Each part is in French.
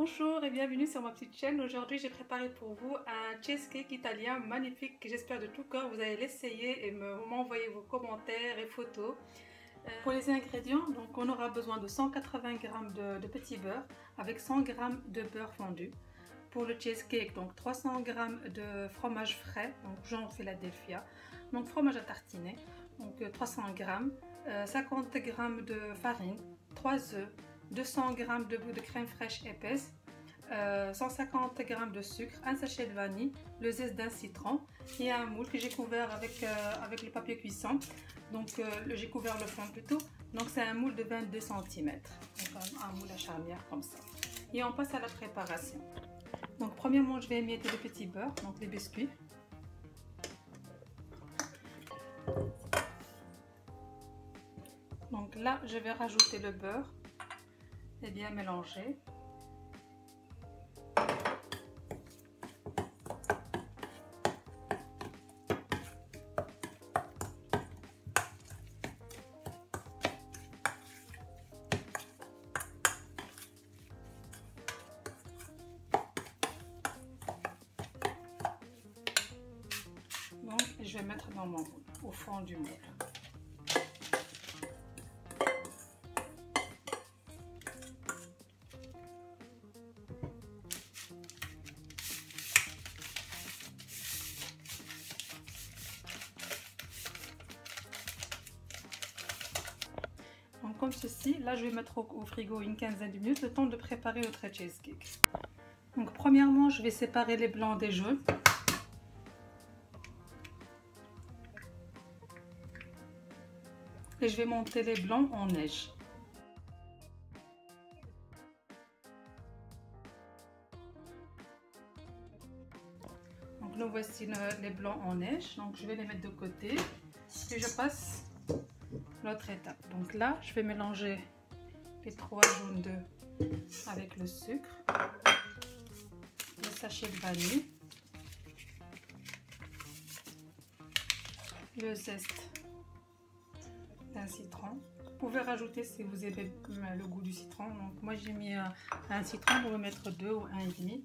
Bonjour et bienvenue sur ma petite chaîne. Aujourd'hui j'ai préparé pour vous un cheesecake italien magnifique que j'espère de tout cœur vous allez l'essayer et m'envoyer vos commentaires et photos. Pour les ingrédients, donc on aura besoin de 180 g de petit beurre avec 100 g de beurre fondu. Pour le cheesecake, donc 300 g de fromage frais, donc genre Philadelphia, donc fromage à tartiner, donc 300 g, 50 g de farine, 3 œufs, 200 g de crème fraîche épaisse, 150 g de sucre, un sachet de vanille, le zeste d'un citron et un moule que j'ai couvert avec le papier cuisson. Donc j'ai couvert le fond plutôt. Donc c'est un moule de 22 cm, donc un moule à charnière comme ça. Et on passe à la préparation. Donc premièrement je vais émietter le petit beurre, donc les biscuits. Donc là je vais rajouter le beurre et bien mélanger. Donc je vais mettre dans mon moule, au fond du moule. Donc comme ceci, là je vais mettre au frigo une quinzaine de minutes, le temps de préparer notre cheesecake. Donc premièrement je vais séparer les blancs des jaunes. Et je vais monter les blancs en neige. Donc nous voici les blancs en neige, donc je vais les mettre de côté et je passe l'autre étape. Donc là je vais mélanger les 3 jaunes d'œufs avec le sucre, le sachet de vanille, le zeste d'un citron. Vous pouvez rajouter si vous aimez le goût du citron. Donc moi j'ai mis un citron, vous pouvez mettre 2 ou 1,5.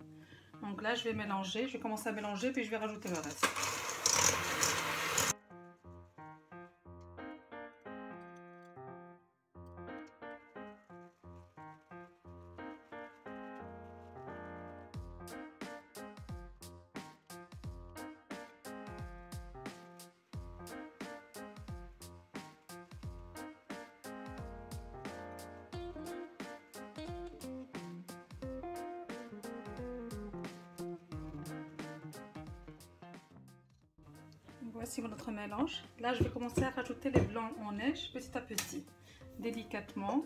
Donc là je vais mélanger, je vais commencer à mélanger puis je vais rajouter le reste. Voici notre mélange. Là, je vais commencer à rajouter les blancs en neige petit à petit, délicatement.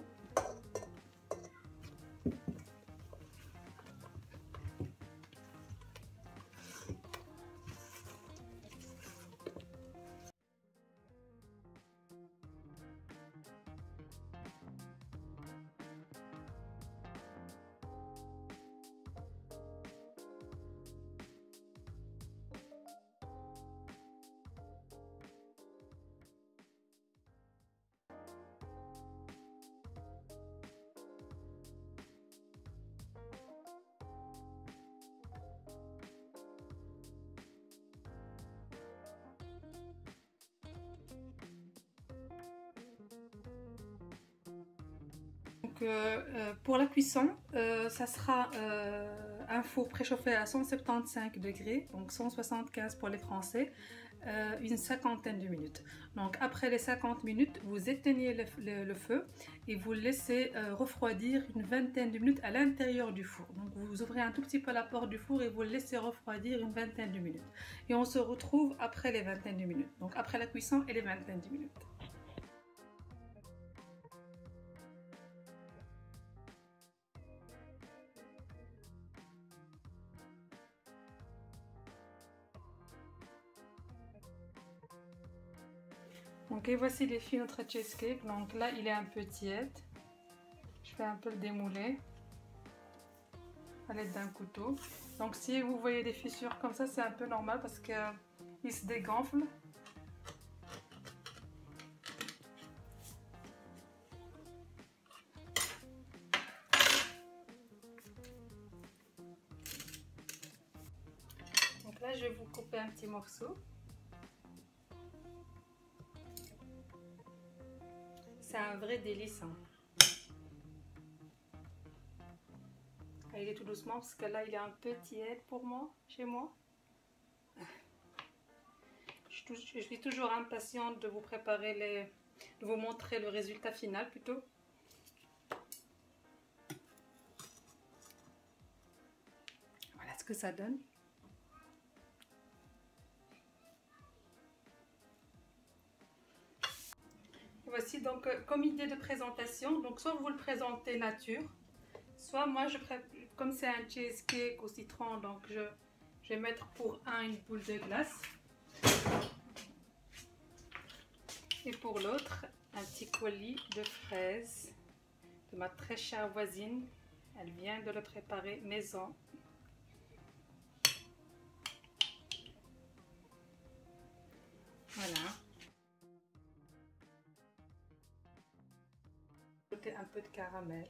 Donc, pour la cuisson, ça sera un four préchauffé à 175 degrés, donc 175 pour les Français, une cinquantaine de minutes. Donc après les 50 minutes, vous éteignez le feu et vous laissez refroidir une vingtaine de minutes à l'intérieur du four. Donc vous ouvrez un tout petit peu la porte du four et vous le laissez refroidir une vingtaine de minutes. Et on se retrouve après les vingtaines de minutes, donc après la cuisson et les vingtaines de minutes. Donc et voici les filles notre cheesecake. Donc là il est un peu tiède. Je vais un peu le démouler à l'aide d'un couteau. Donc si vous voyez des fissures comme ça, c'est un peu normal parce qu'il se dégonfle. Là, je vais vous couper un petit morceau. C'est un vrai délice. Hein. Allez tout doucement parce que là, il est un peu tiède pour moi, chez moi. Je suis toujours impatiente de vous préparer de vous montrer le résultat final plutôt. Voilà ce que ça donne. Voici donc comme idée de présentation. Donc soit vous le présentez nature, soit moi comme c'est un cheesecake au citron, donc je vais mettre pour une boule de glace. Et pour l'autre, un petit colis de fraises de ma très chère voisine. Elle vient de le préparer maison. Voilà. Ajouter un peu de caramel.